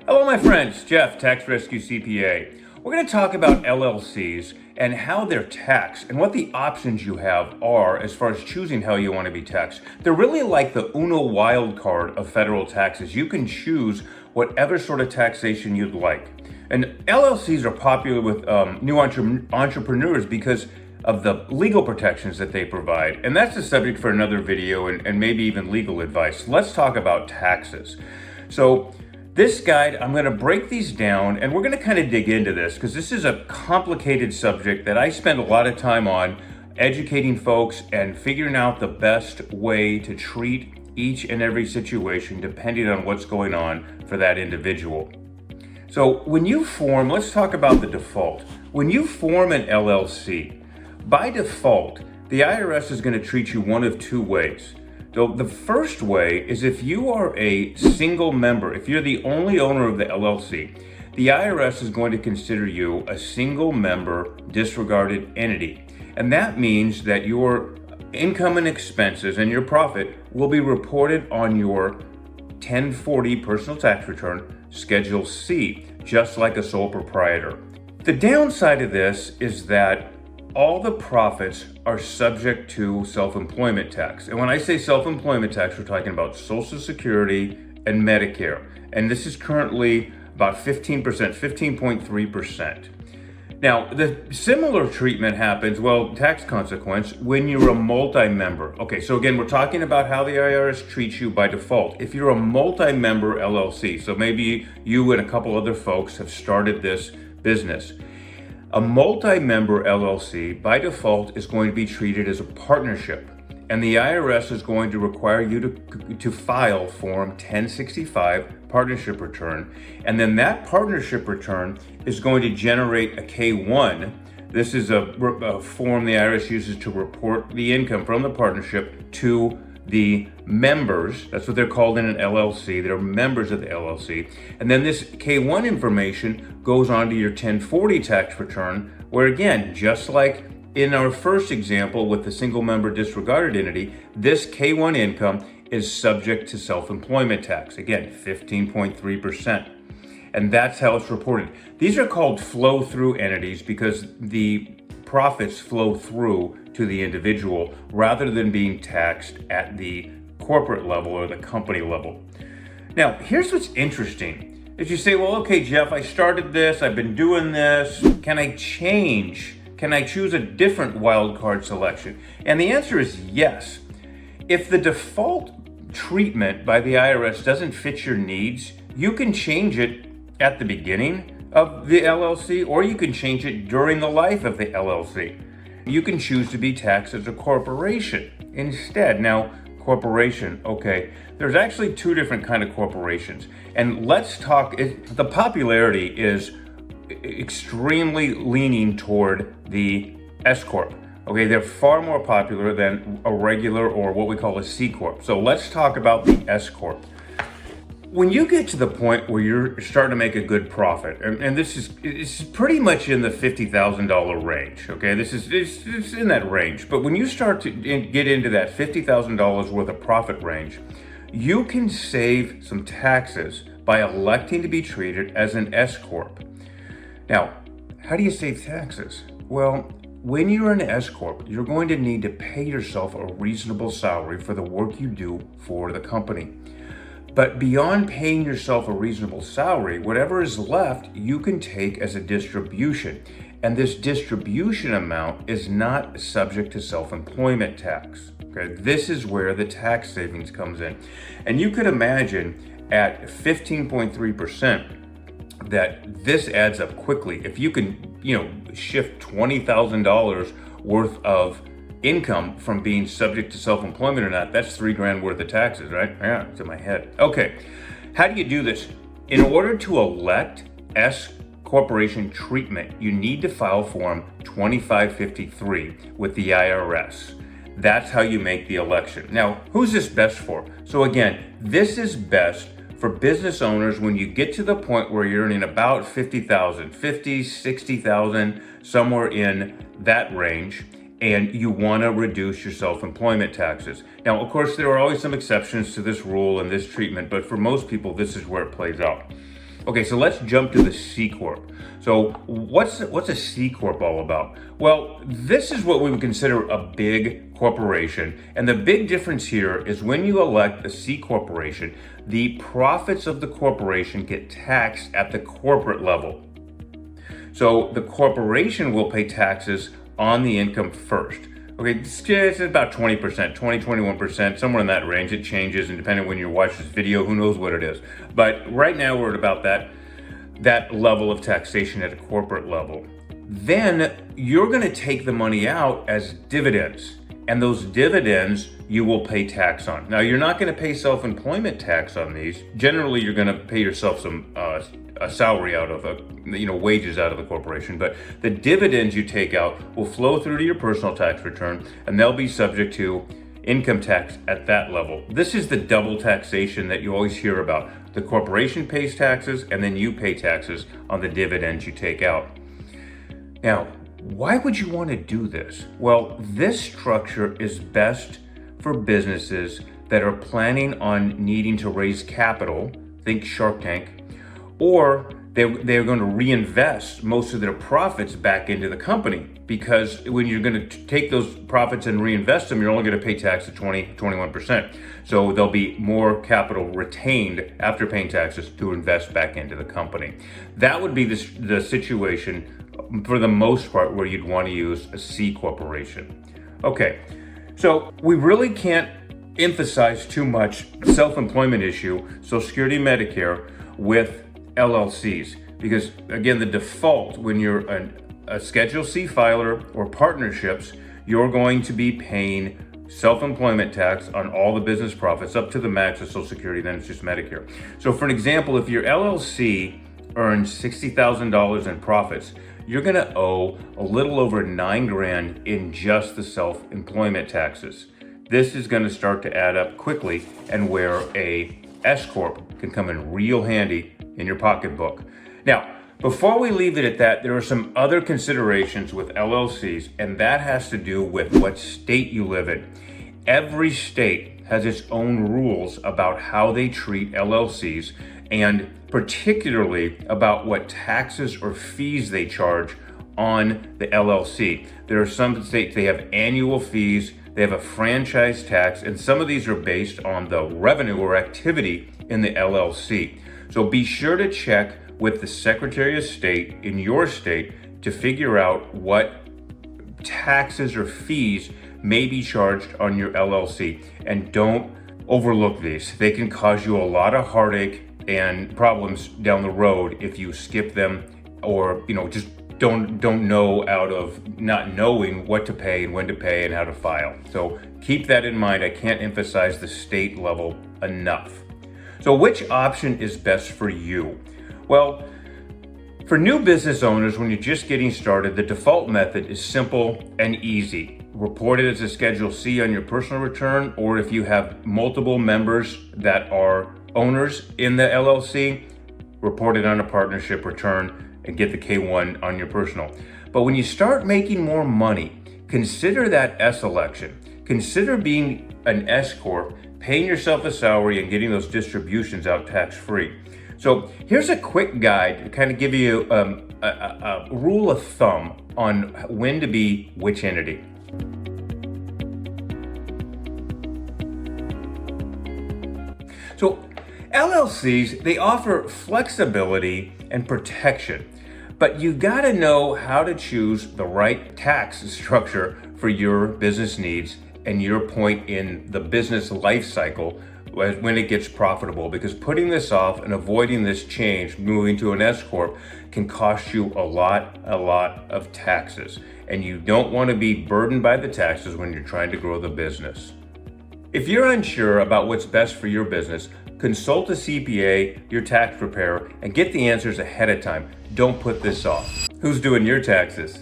Hello, my friends. Jeff, Tax Rescue CPA. We're going to talk about LLCs and how they're taxed and what the options you have are as far as choosing how you want to be taxed. They're really like the Uno wild card of federal taxes. You can choose whatever sort of taxation you'd like. And LLCs are popular with new entrepreneurs because of the legal protections that they provide. And that's the subject for another video and maybe even legal advice. Let's talk about taxes. So this guide, I'm going to break these down and we're going to kind of dig into this because this is a complicated subject that I spend a lot of time on educating folks and figuring out the best way to treat each and every situation depending on what's going on for that individual. So when you form, let's talk about the default. When you form an LLC, by default, the IRS is going to treat you one of two ways. So the first way is if you are a single member, if you're the only owner of the LLC, the IRS is going to consider you a single member disregarded entity. And that means that your income and expenses and your profit will be reported on your 1040 personal tax return, Schedule C, just like a sole proprietor. The downside of this is that all the profits are subject to self-employment tax. And when I say self-employment tax, we're talking about Social Security and Medicare. And this is currently about 15%, 15.3%. Now, the similar treatment happens, tax consequence, when you're a multi-member. Okay, so again, we're talking about how the IRS treats you by default. If you're a multi-member LLC, so maybe you and a couple other folks have started this business, a multi-member LLC, by default, is going to be treated as a partnership, and the IRS is going to require you to file Form 1065 partnership return, and then that partnership return is going to generate a K-1. This is a form the IRS uses to report the income from the partnership to the members. That's what they're called in an LLC. They're members of the LLC. And then this K-1 information goes on to your 1040 tax return, where again, just like in our first example with the single member disregarded entity, this K-1 income is subject to self-employment tax. Again, 15.3%. And that's how it's reported. These are called flow-through entities because the profits flow through to the individual rather than being taxed at the corporate level or the company level. Now, here's what's interesting. Is you say, well, okay, Jeff, I started this, I've been doing this. Can I change? Can I choose a different wildcard selection? And the answer is yes. If the default treatment by the IRS doesn't fit your needs, you can change it at the beginning of the LLC, or you can change it during the life of the LLC. You can choose to be taxed as a corporation instead. Now, corporation, okay, there's actually two different kind of corporations. And let's talk, the popularity is extremely leaning toward the S-Corp. Okay, they're far more popular than a regular or what we call a C-Corp. So let's talk about the S-Corp. When you get to the point where you're starting to make a good profit, and this is pretty much in the $50,000 range, okay? It's in that range. But when you start to get into that $50,000 worth of profit range, you can save some taxes by electing to be treated as an S-Corp. Now, how do you save taxes? Well, when you're an S-Corp, you're going to need to pay yourself a reasonable salary for the work you do for the company. But beyond paying yourself a reasonable salary, whatever is left, you can take as a distribution. And this distribution amount is not subject to self-employment tax. Okay, this is where the tax savings comes in. And you could imagine at 15.3% that this adds up quickly. If you can, shift $20,000 worth of income from being subject to self-employment or not, that's $3,000 worth of taxes, right? Yeah, it's in my head. Okay, how do you do this? In order to elect S corporation treatment, you need to file Form 2553 with the IRS. That's how you make the election. Now, who's this best for? So again, this is best for business owners when you get to the point where you're earning about 60,000, somewhere in that range, and you want to reduce your self-employment taxes. Now, of course, there are always some exceptions to this rule and this treatment, but for most people, this is where it plays out. Okay, so let's jump to the C-Corp. So what's a C-Corp all about? Well, this is what we would consider a big corporation. And the big difference here is when you elect a C corporation, the profits of the corporation get taxed at the corporate level. So the corporation will pay taxes on the income first. Okay, it's about 20%, 21%, somewhere in that range. It changes, and depending on when you watch this video, who knows what it is. But right now we're at about that level of taxation at a corporate level. Then you're going to take the money out as dividends, and those dividends you will pay tax on. Now, you're not going to pay self-employment tax on these. Generally, you're going to pay yourself some a salary out of wages out of the corporation, but the dividends you take out will flow through to your personal tax return, and they'll be subject to income tax at that level. This is the double taxation that you always hear about. The corporation pays taxes, and then you pay taxes on the dividends you take out. Now, why would you want to do this? Well, this structure is best for businesses that are planning on needing to raise capital, think Shark Tank, or they're going to reinvest most of their profits back into the company, because when you're going to take those profits and reinvest them, you're only going to pay tax at 21%. So there'll be more capital retained after paying taxes to invest back into the company. That would be the situation for the most part where you'd want to use a C corporation. Okay, so we really can't emphasize too much self-employment issue, Social Security, Medicare, with LLCs, because again, the default when you're a Schedule C filer or partnerships, you're going to be paying self-employment tax on all the business profits up to the max of Social Security, then it's just Medicare. So for an example, if your LLC earns $60,000 in profits, you're going to owe a little over $9,000 in just the self-employment taxes. This is going to start to add up quickly, and where a S-Corp can come in real handy in your pocketbook. Now, before we leave it at that, there are some other considerations with LLCs, and that has to do with what state you live in. Every state has its own rules about how they treat LLCs, and particularly about what taxes or fees they charge on the LLC. There are some states, they have annual fees, they have a franchise tax, and some of these are based on the revenue or activity in the LLC. So be sure to check with the Secretary of State in your state to figure out what taxes or fees may be charged on your LLC. And don't overlook these. They can cause you a lot of heartache and problems down the road if you skip them, or just don't know out of not knowing what to pay and when to pay and how to file. So keep that in mind. I can't emphasize the state level enough. So which option is best for you? Well, for new business owners, when you're just getting started, the default method is simple and easy. Report it as a Schedule C on your personal return, or if you have multiple members that are owners in the LLC, report it on a partnership return and get the K1 on your personal. But when you start making more money, consider that S election. Consider being an S-Corp, paying yourself a salary and getting those distributions out tax-free. So here's a quick guide to kind of give you a rule of thumb on when to be which entity. So LLCs, they offer flexibility and protection, but you gotta know how to choose the right tax structure for your business needs and your point in the business life cycle when it gets profitable, because putting this off and avoiding this change, moving to an S-Corp, can cost you a lot of taxes, and you don't want to be burdened by the taxes when you're trying to grow the business. If you're unsure about what's best for your business, consult a CPA, your tax preparer, and get the answers ahead of time. Don't put this off. Who's doing your taxes?